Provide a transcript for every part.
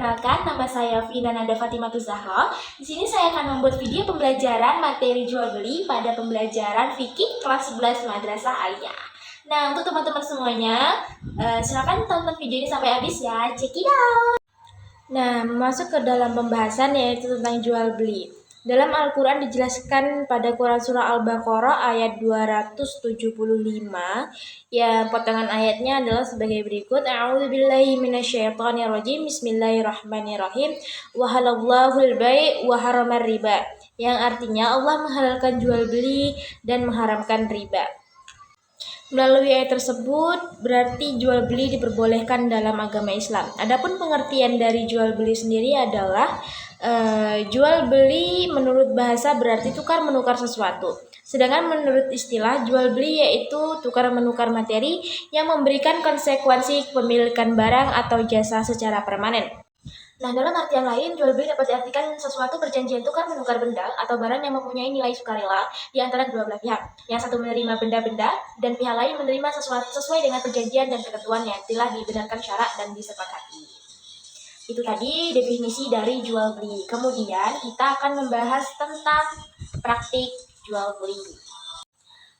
perkenalkan, nama saya Vina Nanda Fatimatu Zahra. Di sini saya akan membuat video pembelajaran materi jual beli pada pembelajaran fikih kelas 11 Madrasah Aliyah. Nah, untuk teman-teman semuanya, silakan tonton video ini sampai habis ya. Check it out. Nah, masuk ke dalam pembahasan yaitu tentang jual beli. Dalam Al-Quran dijelaskan pada Quran Surah Al-Baqarah ayat 275, ya potongan ayatnya adalah sebagai berikut. A'udzubillahi minasyaitonirrajim. Bismillahirrahmanirrahim. Wahalallahul bai' wa haramar riba. Yang artinya Allah menghalalkan jual beli dan mengharamkan riba. Melalui ayat tersebut berarti jual beli diperbolehkan dalam agama Islam. Adapun pengertian dari jual beli sendiri adalah jual beli menurut bahasa berarti tukar menukar sesuatu. Sedangkan menurut istilah jual beli yaitu tukar menukar materi yang memberikan konsekuensi kepemilikan barang atau jasa secara permanen. Nah, dalam artian lain, jual beli dapat diartikan sesuatu perjanjian tukar menukar benda atau barang yang mempunyai nilai sukarela di antara kedua belah pihak. Yang satu menerima benda-benda dan pihak lain menerima sesuatu sesuai dengan perjanjian dan ketentuan yang telah dibenarkan syarak dan disepakati. Itu tadi definisi dari jual beli. Kemudian kita akan membahas tentang praktik jual beli.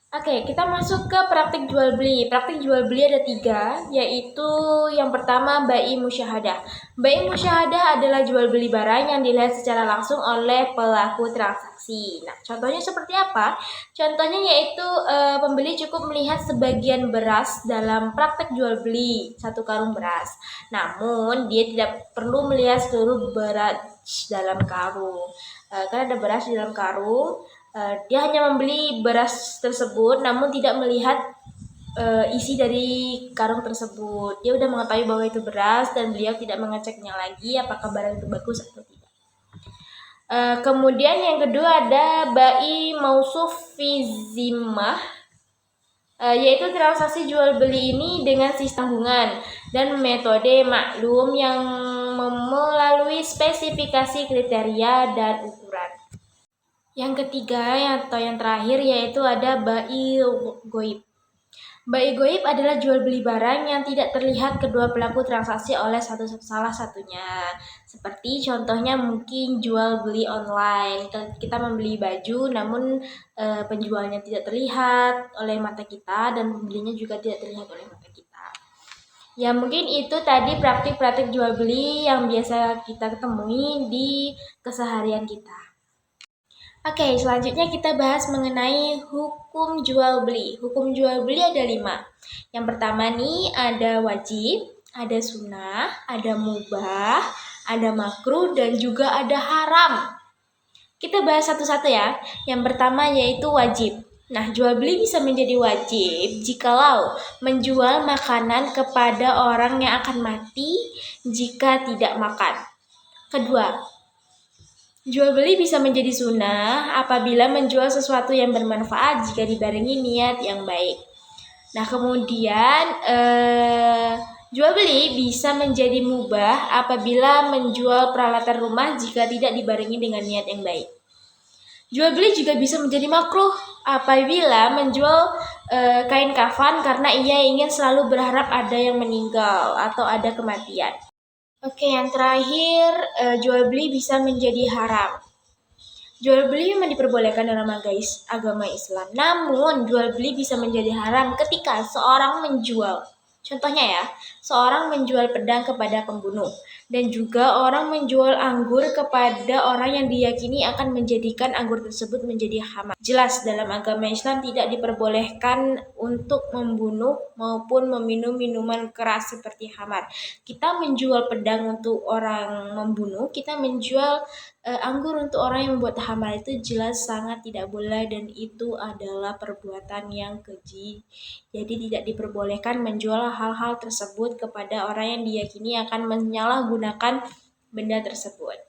Oke, kita masuk ke praktik jual beli. Praktik jual beli ada 3, yaitu yang pertama bai musyahadah. Bai musyahadah adalah jual beli barang yang dilihat secara langsung oleh pelaku transaksi. Nah, contohnya seperti apa? Contohnya yaitu pembeli cukup melihat sebagian beras dalam praktik jual beli, 1 karung beras. Namun, dia tidak perlu melihat seluruh beras dalam karung. Karena ada beras di dalam karung, dia hanya membeli beras tersebut namun tidak melihat isi dari karung tersebut. Dia udah mengetahui bahwa itu beras dan beliau tidak mengeceknya lagi apakah barang itu bagus atau tidak. Kemudian yang kedua ada bai mausuf fi zimmah, yaitu transaksi jual beli ini dengan sistem tanggungan dan metode maklum yang melalui spesifikasi kriteria dan ukuran. Yang ketiga atau yang terakhir yaitu ada bai goib. Bai goib adalah jual beli barang yang tidak terlihat kedua pelaku transaksi oleh salah satunya. Seperti contohnya mungkin jual beli online. Kita membeli baju namun penjualnya tidak terlihat oleh mata kita dan pembelinya juga tidak terlihat oleh mata kita. Ya mungkin itu tadi praktik-praktik jual beli yang biasa kita temui di keseharian kita. Oke, selanjutnya kita bahas mengenai hukum jual beli. Hukum jual beli ada 5. Yang pertama nih ada wajib, ada sunnah, ada mubah, ada makruh, dan juga ada haram. Kita bahas satu-satu ya. Yang pertama yaitu wajib. Nah, jual beli bisa menjadi wajib jikalau menjual makanan kepada orang yang akan mati jika tidak makan. Kedua, jual beli bisa menjadi sunnah apabila menjual sesuatu yang bermanfaat jika dibarengi niat yang baik. Nah, kemudian jual beli bisa menjadi mubah apabila menjual peralatan rumah jika tidak dibarengi dengan niat yang baik. Jual beli juga bisa menjadi makruh apabila menjual kain kafan karena ia ingin selalu berharap ada yang meninggal atau ada kematian. Oke, yang terakhir, jual beli bisa menjadi haram. Jual beli memang diperbolehkan dalam agama Islam. Namun, jual beli bisa menjadi haram ketika seorang menjual. Contohnya ya, seorang menjual pedang kepada pembunuh. Dan juga orang menjual anggur kepada orang yang diyakini akan menjadikan anggur tersebut menjadi khamar. Jelas dalam agama Islam tidak diperbolehkan untuk membunuh maupun meminum minuman keras seperti khamar. Kita menjual pedang untuk orang membunuh, kita menjual anggur untuk orang yang membuat khamar, itu jelas sangat tidak boleh dan itu adalah perbuatan yang keji. Jadi tidak diperbolehkan menjual hal-hal tersebut kepada orang yang diyakini akan menyalahgunakan benda tersebut.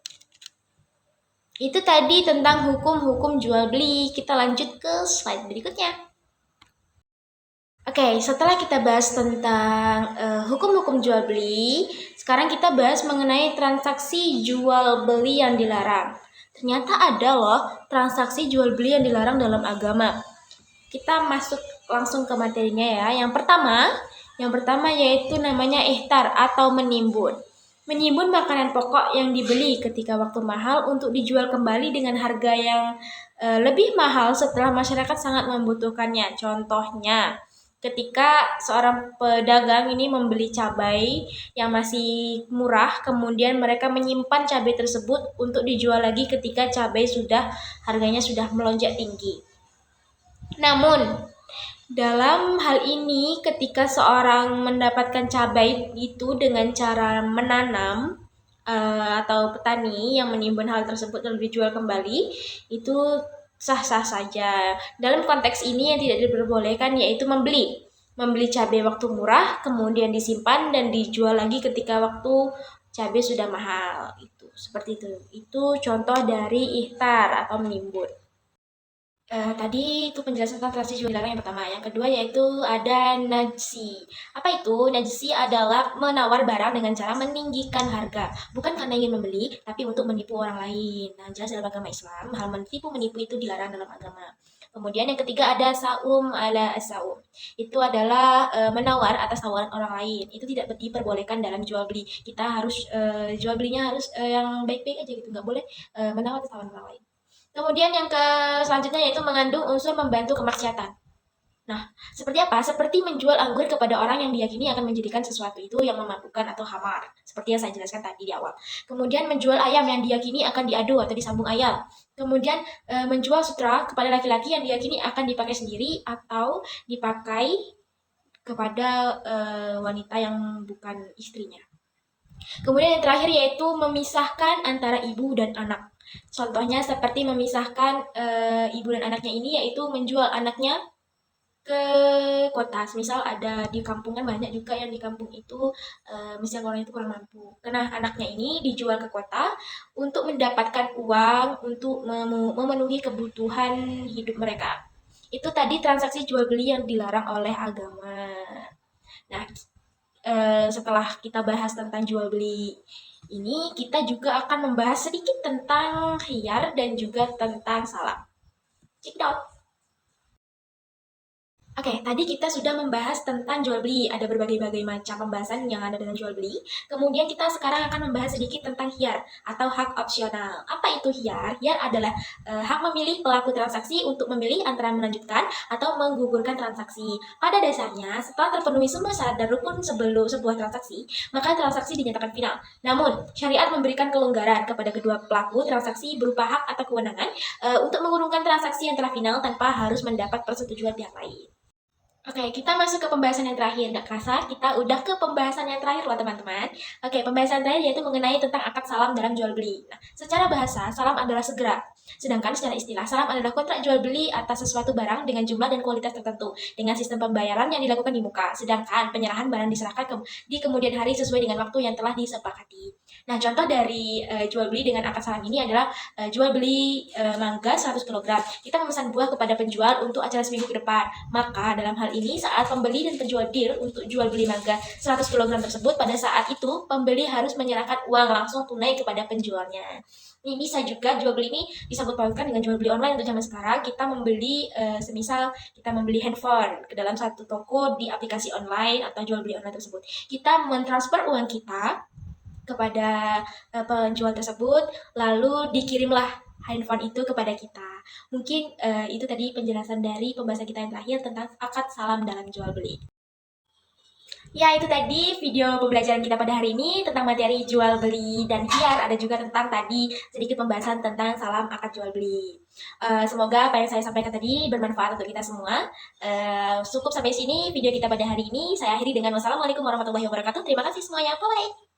Itu tadi tentang hukum-hukum jual beli. Kita lanjut ke slide berikutnya. Oke, setelah kita bahas tentang hukum-hukum jual beli, sekarang kita bahas mengenai transaksi jual beli yang dilarang. Ternyata ada loh transaksi jual beli yang dilarang dalam agama. Kita masuk langsung ke materinya ya. Yang pertama yaitu namanya ihtar atau menimbun. Menimbun makanan pokok yang dibeli ketika waktu mahal untuk dijual kembali dengan harga yang lebih mahal setelah masyarakat sangat membutuhkannya. Contohnya, ketika seorang pedagang ini membeli cabai yang masih murah, kemudian mereka menyimpan cabai tersebut untuk dijual lagi ketika cabai harganya sudah melonjak tinggi. Namun, dalam hal ini, ketika seorang mendapatkan cabai itu dengan cara menanam atau petani yang menimbun hal tersebut lalu dijual kembali, itu sah-sah saja. Dalam konteks ini yang tidak diperbolehkan yaitu membeli cabai waktu murah, kemudian disimpan dan dijual lagi ketika waktu cabai sudah mahal. Itu seperti itu. Itu contoh dari ihtar atau menimbun. Tadi itu penjelasan tentang transaksi jual dilarang yang pertama. Yang kedua yaitu ada najsi. Apa itu? Najsi adalah menawar barang dengan cara meninggikan harga. Bukan karena ingin membeli, tapi untuk menipu orang lain. Nah, jelas dalam agama Islam, hal menipu itu dilarang dalam agama. Kemudian yang ketiga ada saum ala saum. Itu adalah menawar atas tawaran orang lain. Itu tidak diperbolehkan dalam jual beli. Kita harus jual belinya harus yang baik-baik aja gitu. Nggak boleh menawar atas tawaran orang lain. Kemudian yang selanjutnya yaitu mengandung unsur membantu kemaksiatan. Nah, seperti apa? Seperti menjual anggur kepada orang yang diyakini akan menjadikan sesuatu itu yang memabukkan atau hamar. Seperti yang saya jelaskan tadi di awal. Kemudian menjual ayam yang diyakini akan diadu atau disambung ayam. Kemudian menjual sutra kepada laki-laki yang diyakini akan dipakai sendiri atau dipakai kepada wanita yang bukan istrinya. Kemudian yang terakhir yaitu memisahkan antara ibu dan anak. Contohnya seperti memisahkan ibu dan anaknya ini yaitu menjual anaknya ke kota. Misal ada di kampung kan banyak juga yang di kampung itu misalnya orang itu kurang mampu. Karena anaknya ini dijual ke kota untuk mendapatkan uang untuk memenuhi kebutuhan hidup mereka. Itu tadi transaksi jual beli yang dilarang oleh agama. Nah, setelah kita bahas tentang jual beli ini, kita juga akan membahas sedikit tentang khiyar dan juga tentang salam. Check it out. Oke, tadi kita sudah membahas tentang jual beli. Ada berbagai macam pembahasan yang ada dalam jual beli. Kemudian kita sekarang akan membahas sedikit tentang khiyar atau hak opsional. Apa itu khiyar? Khiyar adalah hak memilih pelaku transaksi untuk memilih antara melanjutkan atau menggugurkan transaksi. Pada dasarnya, setelah terpenuhi semua syarat dan rukun sebelum sebuah transaksi, maka transaksi dinyatakan final. Namun, syariat memberikan kelonggaran kepada kedua pelaku transaksi berupa hak atau kewenangan untuk mengurungkan transaksi yang telah final tanpa harus mendapat persetujuan pihak lain. Oke, kita masuk ke pembahasan yang terakhir. Nggak kerasa, kita udah ke pembahasan yang terakhir loh teman-teman. Oke, pembahasan terakhir yaitu mengenai tentang akad salam dalam jual beli. Nah, secara bahasa, salam adalah segera. Sedangkan secara istilah, salam adalah kontrak jual beli atas sesuatu barang dengan jumlah dan kualitas tertentu, dengan sistem pembayaran yang dilakukan di muka. Sedangkan penyerahan barang diserahkan di kemudian hari sesuai dengan waktu yang telah disepakati. Nah, contoh dari jual beli dengan akad salam ini adalah jual beli mangga 100 kg. Kita memesan buah kepada penjual untuk acara seminggu ke depan. Maka dalam hal ini saat pembeli dan penjual deal untuk jual beli mangga 100 kg tersebut, pada saat itu pembeli harus menyerahkan uang langsung tunai kepada penjualnya. Ini bisa juga jual beli ini disambut pautkan dengan jual beli online untuk zaman sekarang. Kita membeli semisal kita membeli handphone ke dalam satu toko di aplikasi online atau jual beli online tersebut. Kita mentransfer uang kita kepada penjual tersebut, lalu dikirimlah handphone itu kepada kita. Mungkin itu tadi penjelasan dari pembahasan kita yang terakhir tentang akad salam dalam jual beli. Ya, itu tadi video pembelajaran kita pada hari ini tentang materi jual beli dan khiyar. Ada juga tentang tadi sedikit pembahasan tentang salam akad jual beli. Semoga apa yang saya sampaikan tadi bermanfaat untuk kita semua. Cukup sampai sini video kita pada hari ini. Saya akhiri dengan wassalamualaikum warahmatullahi wabarakatuh. Terima kasih semuanya. Bye-bye.